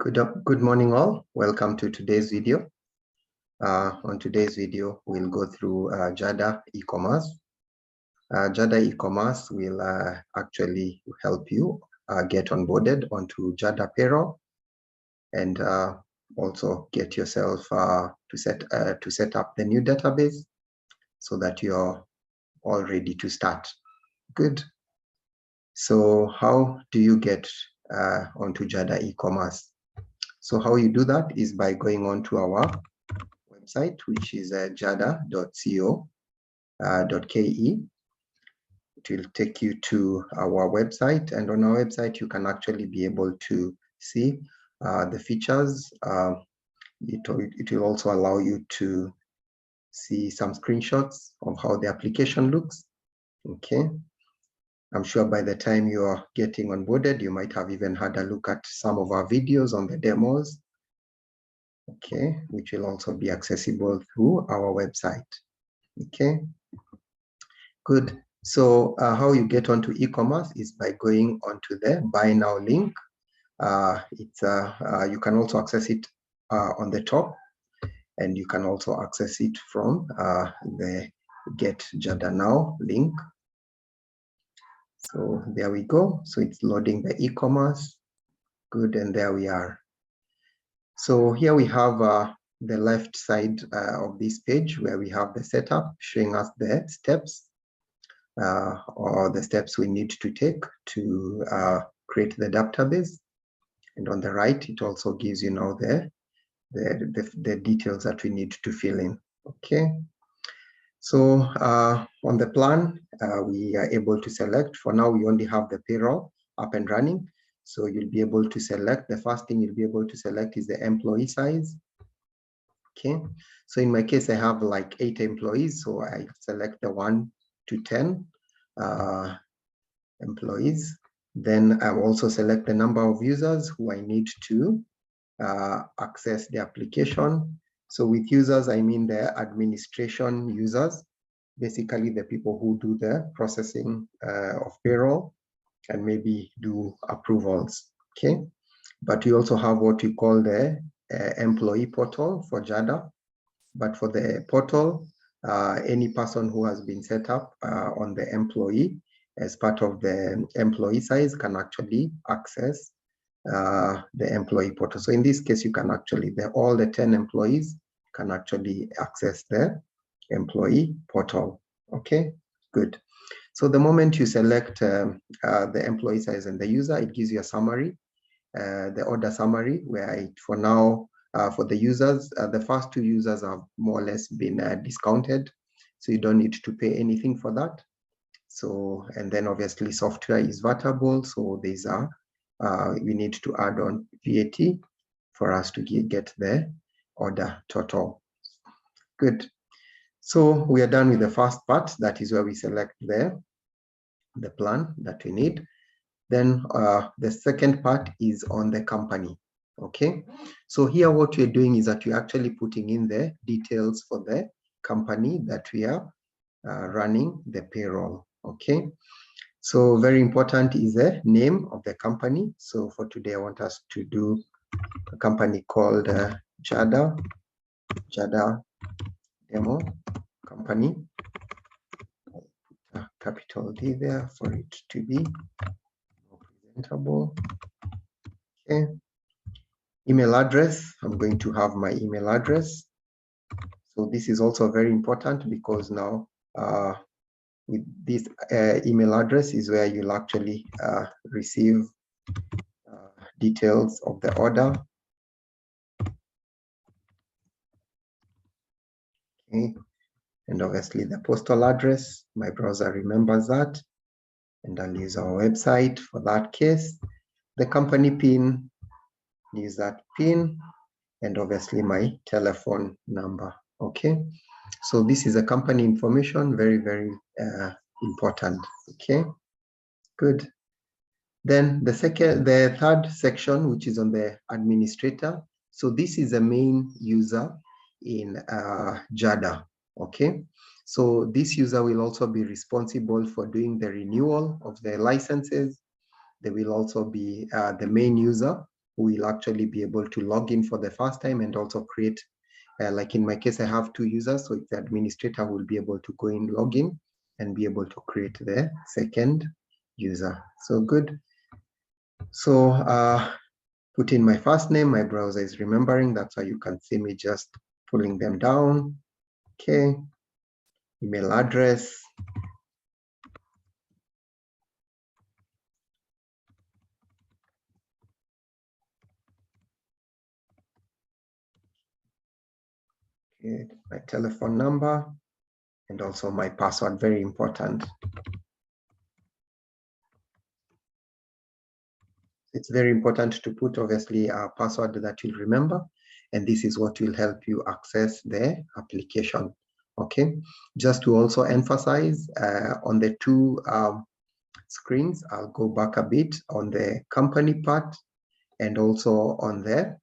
Good morning all. Welcome to today's video. On today's video, we'll go through Jada eCommerce. Jada eCommerce will actually help you get onboarded onto Jada Payroll and also get yourself to set up the new database so that you're all ready to start. Good. So how do you get onto Jada eCommerce? So how you do that is by going on to our website, which is jada.co.ke. It will take you to our website, and on our website, you can actually be able to see the features. It will also allow you to see some screenshots of how the application looks. Okay. I'm sure by the time you are getting onboarded, you might have even had a look at some of our videos on the demos, okay, which will also be accessible through our website. Okay, good. So how you get onto eCommerce is by going onto the Buy Now link. You can also access it on the top, and you can also access it from the Get Jada Now link. So there we go. So it's loading the eCommerce. Good, and there we are. So here we have the left side of this page where we have the setup showing us the steps or the steps we need to take to create the database. And on the right, it also gives you now the details that we need to fill in. Okay. So on the plan, we are able to select. For now, we only have the payroll up and running. So you'll be able to select, the first thing you'll be able to select is the employee size. Okay. So in my case, I have like 8 employees. So I select the 1 to 10 employees. Then I will also select the number of users who I need to access the application. So with users, I mean the administration users, basically the people who do the processing of payroll and maybe do approvals, okay? But we also have what we call the employee portal for Jada. But for the portal, any person who has been set up on the employee as part of the employee size can actually access the employee portal. So in this case, you can actually, all the 10 employees can actually access the employee portal. Okay, good. So the moment you select the employee size and the user, it gives you a summary, the order summary, where for now, for the users, the first 2 users have more or less been discounted. So you don't need to pay anything for that. So, and then obviously software is vatable. So these are, we need to add on VAT for us to get the order total. Good. So we are done with the first part. That is where we select the plan that we need. Then the second part is on the company. Okay. So here what we're doing is that we're actually putting in the details for the company that we are running the payroll. Okay. So very important is the name of the company. So for today, I want us to do a company called Jada Demo Company. I'll put a capital D there for it to be more presentable. Okay. Email address, I'm going to have my email address. So this is also very important because now with this email address is where you'll actually receive details of the order. Okay. And obviously the postal address, my browser remembers that. And I'll use our website for that case. The company PIN, use that PIN, and obviously my telephone number. Okay. So this is a company information, very, very important. Okay. Good. Then the third section, which is on the administrator. So this is a main user in Jada. Okay. So this user will also be responsible for doing the renewal of the licenses. They will also be the main user who will actually be able to log in for the first time and also create, like in my case, I have 2 users, so the administrator will be able to go in, log in, and be able to create the second user. So good. So put in my first name, my browser is remembering, that's why you can see me just pulling them down. Okay, email address. Okay, my telephone number, and also my password, very important. It's very important to put, obviously, a password that you'll remember, and this is what will help you access the application. Okay, just to also emphasize on the 2 screens, I'll go back a bit on the company part and also on the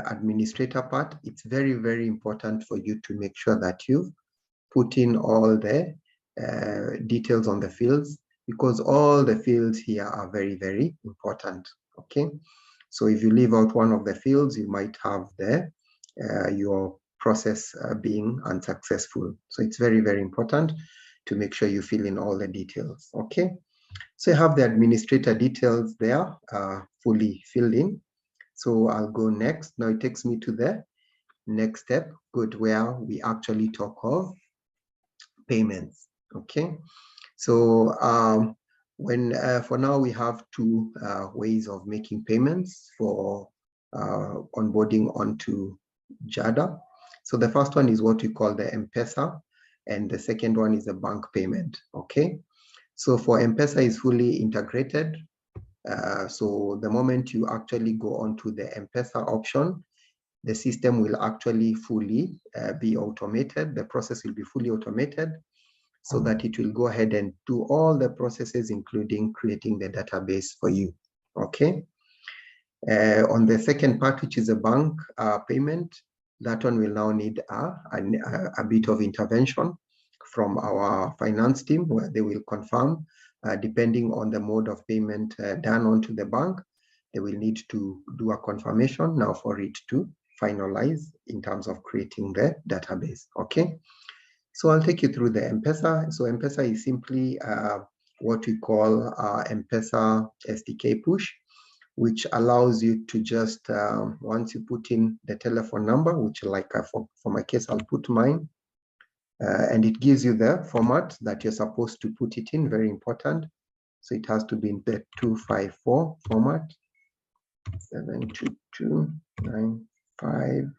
administrator part. It's very, very important for you to make sure that you've put in all the details on the fields, because all the fields here are very, very important. Okay, so if you leave out one of the fields, you might have your process being unsuccessful. So it's very, very important to make sure you fill in all the details. Okay, so you have the administrator details there fully filled in. So I'll go next. Now it takes me to the next step, good, where we actually talk of payments. Okay, so when for now we have 2 ways of making payments for onboarding onto Jada. So the first one is what we call the M-Pesa, and the second one is a bank payment. Okay, so for M-Pesa is fully integrated. So the moment you actually go onto the M-Pesa option, the system will actually fully be automated. The process will be fully automated, so that it will go ahead and do all the processes, including creating the database for you. Okay. On the second part, which is a bank payment, that one will now need a bit of intervention from our finance team, where they will confirm, depending on the mode of payment done onto the bank, they will need to do a confirmation now for it to finalize in terms of creating the database. Okay. So I'll take you through the M-Pesa. So M-Pesa is simply what we call M-Pesa SDK push, which allows you to just, once you put in the telephone number, which like for my case, I'll put mine, and it gives you the format that you're supposed to put it in, very important. So it has to be in the 254 format, 7229558.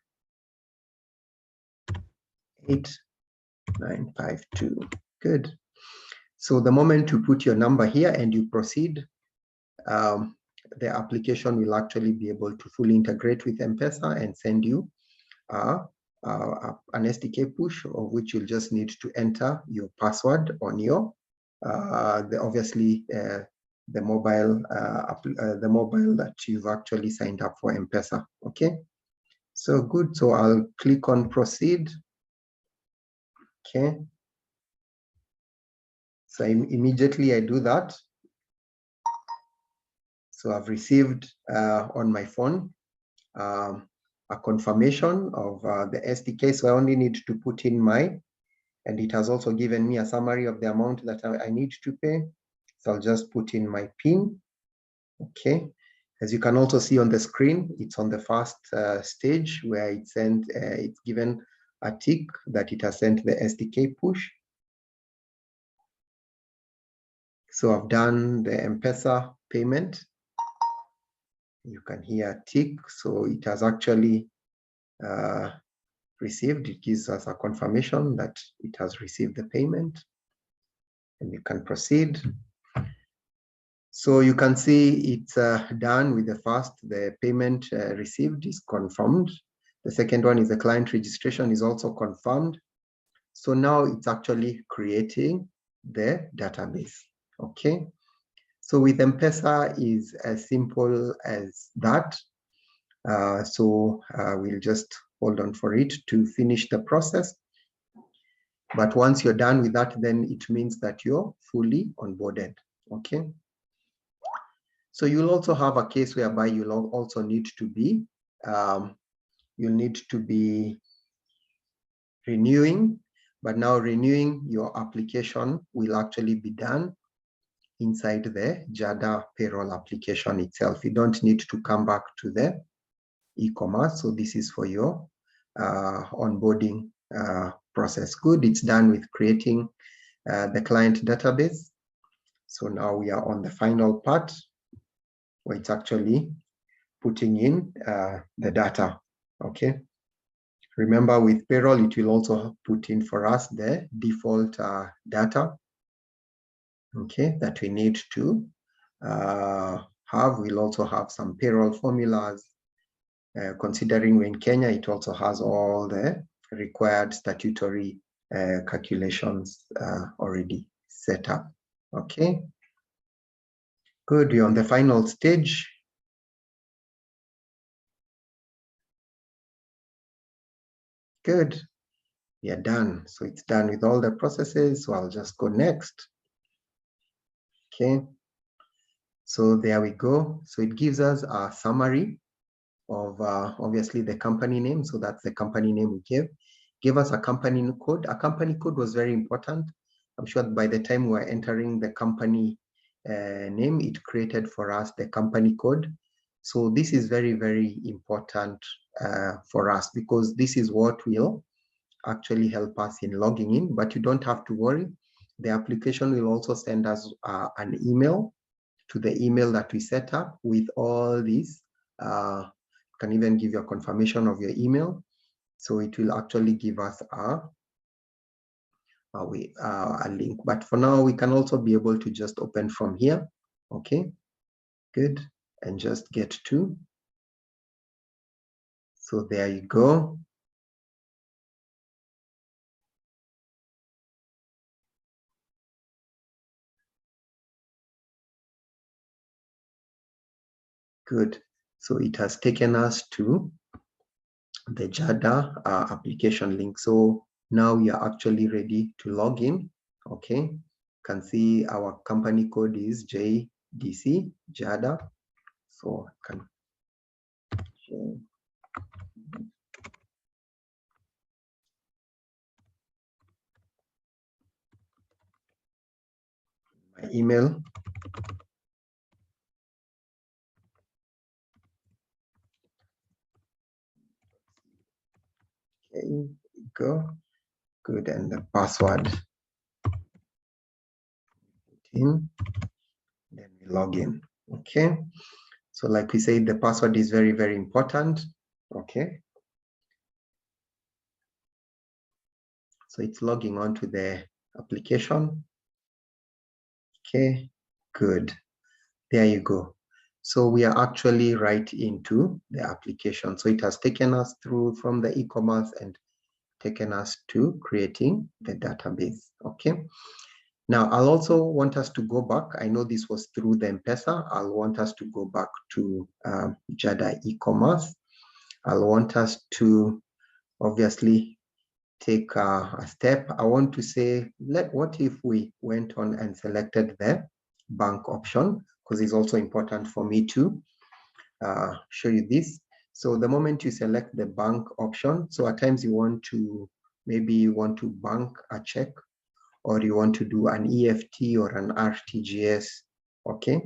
Good. So the moment you put your number here and you proceed, the application will actually be able to fully integrate with M-Pesa and send you an SDK push, of which you'll just need to enter your password on your obviously the mobile that you've actually signed up for M-Pesa. Okay, so good. So I'll click on proceed. Okay, so immediately I do that. So I've received on my phone a confirmation of the SDK. So I only need to put in and it has also given me a summary of the amount that I need to pay. So I'll just put in my PIN. Okay. As you can also see on the screen, it's on the first stage where it's given a tick that it has sent the SDK push. So I've done the M-Pesa payment. You can hear a tick. So it has actually received. It gives us a confirmation that it has received the payment. And you can proceed. So you can see it's done with the first, the payment received is confirmed. The second one is the client registration is also confirmed. So now it's actually creating the database. Okay. So with M-Pesa is as simple as that. We'll just hold on for it to finish the process. But once you're done with that, then it means that you're fully onboarded. Okay. So you'll also have a case whereby you'll also need to be, you'll need to be renewing, but now renewing your application will actually be done inside the Jada Payroll application itself. You don't need to come back to the e-commerce. So this is for your onboarding process. Good, it's done with creating the client database. So now we are on the final part where it's actually putting in the data, okay? Remember with payroll, it will also put in for us the default data, okay, that we need to have. We'll also have some payroll formulas, considering we're in Kenya, it also has all the required statutory calculations already set up, okay? Good, you're on the final stage. Good, we are done. So it's done with all the processes. So I'll just go next. Okay, so there we go. So it gives us a summary of obviously the company name. So that's the company name we gave us a company code. A company code was very important. I'm sure by the time we were entering the company name, it created for us the company code. So this is very, very important for us, because this is what will actually help us in logging in. But you don't have to worry. The application will also send us an email to the email that we set up with all these. Can even give you a confirmation of your email. So it will actually give us a link. But for now, we can also be able to just open from here. Okay, good. And just get to. So there you go. Good. So it has taken us to the Jada application link. So now we are actually ready to log in. Okay, you can see our company code is JDC, Jada. So I can share my email. Okay, go. Good, and the password. In, then we log in. Okay, so like we said, the password is very, very important. Okay, so it's logging on to the application. Okay, good. There you go. So we are actually right into the application. So it has taken us through from the e-commerce and taken us to creating the database. Okay. Now, I'll also want us to go back. I know this was through the M-Pesa. I'll want us to go back to Jada e-commerce. I'll want us to obviously take a step. I want to say, what if we went on and selected the bank option? Because it's also important for me to show you this. So the moment you select the bank option, so at times you want to, maybe you want to bank a check, or you want to do an EFT or an RTGS, okay,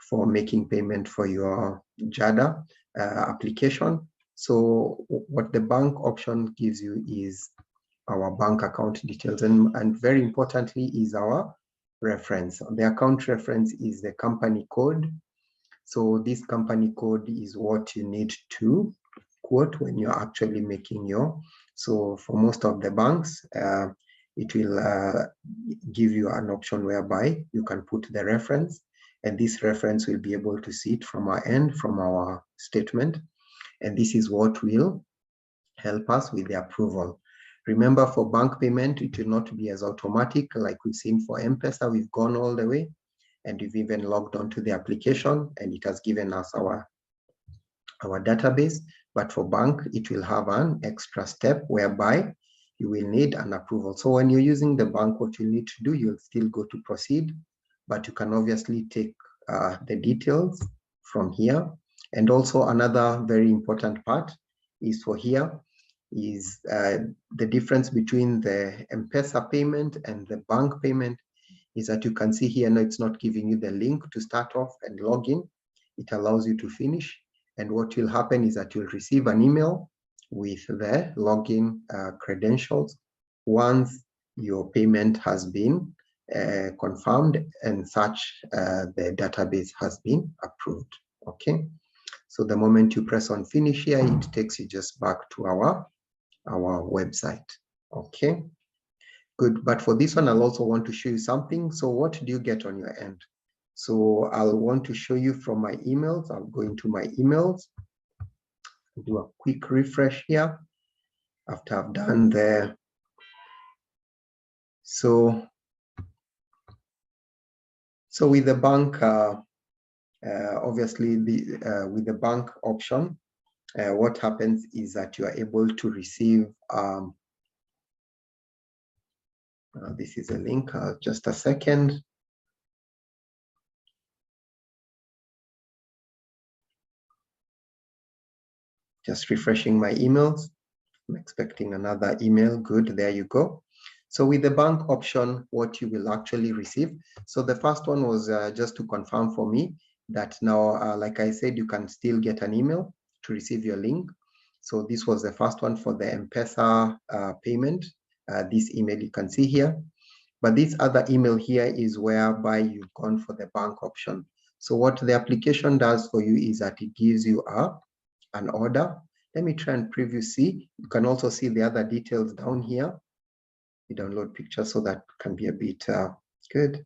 for making payment for your Jada application. So what the bank option gives you is our bank account details, and very importantly is our reference. The account reference is the company code. So this company code is what you need to quote when you're actually making your, so for most of the banks, it will give you an option whereby you can put the reference, and this reference will be able to see it from our end, from our statement. And this is what will help us with the approval. Remember, for bank payment, it will not be as automatic like we've seen for M-Pesa. We've gone all the way, and we've even logged onto the application, and it has given us our database. But for bank, it will have an extra step whereby you will need an approval. So when you're using the bank, what you need to do, you'll still go to proceed, but you can obviously take the details from here. And also another very important part is for here is the difference between the M-Pesa payment and the bank payment is that you can see here now it's not giving you the link to start off and log in. It allows you to finish. And what will happen is that you'll receive an email with the login credentials once your payment has been confirmed and such the database has been approved. Okay. So the moment you press on finish here, it takes you just back to our website. Okay, good. But for this one, I'll also want to show you something. So what do you get on your end? So I'll want to show you from my emails. I'll go into my emails, do a quick refresh here after I've done the, so with the bank, obviously with the bank option, what happens is that you are able to receive, this is a link, just a second. Just refreshing my emails. I'm expecting another email. Good, there you go. So with the bank option, what you will actually receive. So the first one was just to confirm for me that now, like I said, you can still get an email to receive your link. So this was the first one for the M-Pesa payment. This email you can see here. But this other email here is whereby you've gone for the bank option. So what the application does for you is that it gives you an order. Let me try and preview see. You can also see the other details down here. You download pictures so that can be a bit good.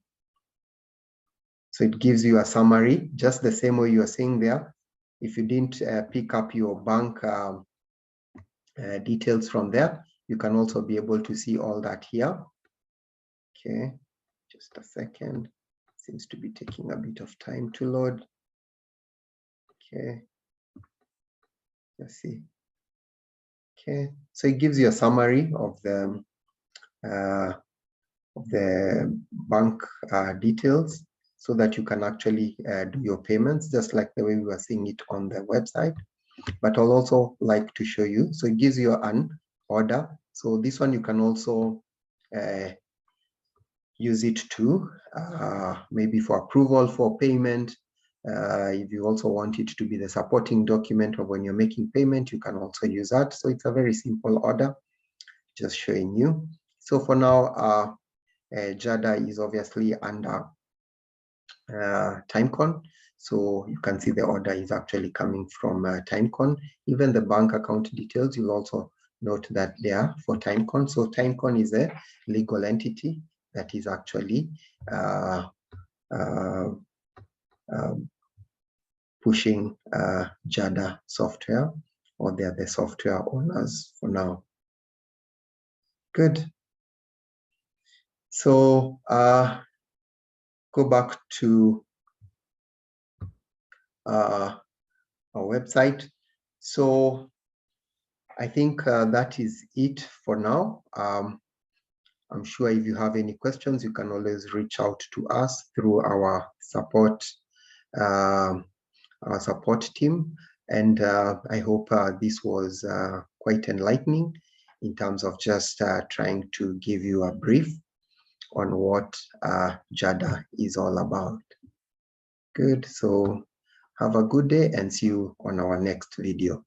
So it gives you a summary, just the same way you are seeing there. If you didn't pick up your bank details from there, you can also be able to see all that here. Okay, just a second. Seems to be taking a bit of time to load. Okay, let's see. Okay, so it gives you a summary of the bank details so that you can actually do your payments just like the way we were seeing it on the website. But I'll also like to show you. So it gives you an order. So this one you can also use it to maybe for approval for payment. If you also want it to be the supporting document of when you're making payment, you can also use that. So it's a very simple order, just showing you. So for now, Jada is obviously under Timecon. So you can see the order is actually coming from Timecon. Even the bank account details, you'll also note that they are for Timecon. So Timecon is a legal entity that is actually pushing Jada software, or they're the software owners for now. Good. So go back to our website. So I think that is it for now. I'm sure if you have any questions, you can always reach out to us through our support team. And I hope this was quite enlightening in terms of just trying to give you a brief on what Jada is all about. Good. So have a good day and see you on our next video.